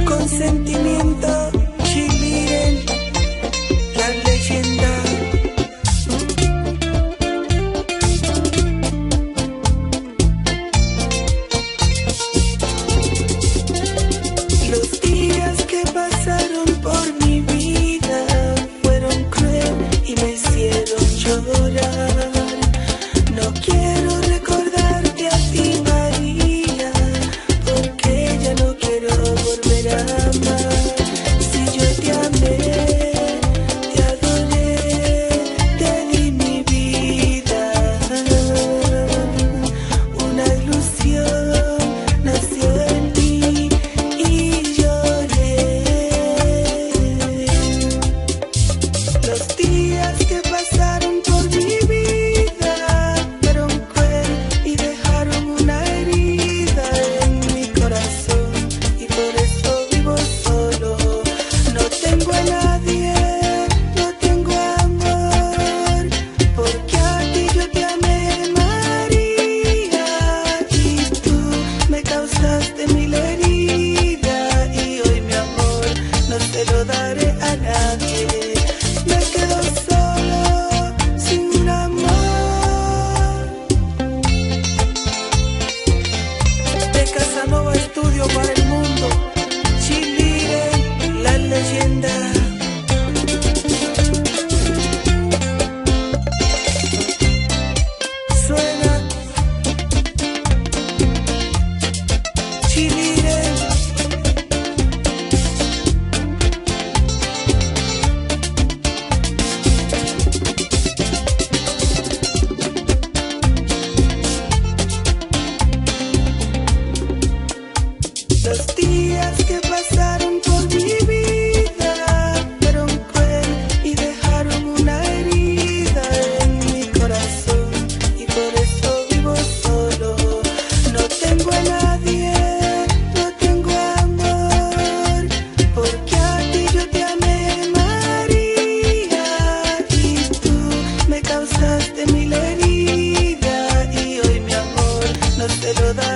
Consentimiento, Chiliren, la leyenda. Los días que pasaron por mi vida fueron crueles y me hicieron llorar. No quiero recordarte a ti, María, porque ya no quiero volver a amar. Si yo te amé, te adoré, te di mi vida. Una ilusión nació en mí y lloré. Los días que pasaron por mi vida fueron crueles y dejaron una herida en mi corazón, y por eso vivo solo. No tengo a nadie, no tengo amor, porque a ti yo te amé, María, y tú me causaste mil heridas, y hoy mi amor no se lo daré a nadie. Me quedo solo, sin un amor. De Casanova Estudio para el mundo, Chiliren, la leyenda. Suena Chiliren. Los días que pasaron por mi vida fueron crueles y dejaron una herida en mi corazón, y por eso vivo solo. No tengo a nadie, no tengo amor, porque a ti yo te amé, María, y tú me causaste mil heridas, y hoy mi amor no se lo da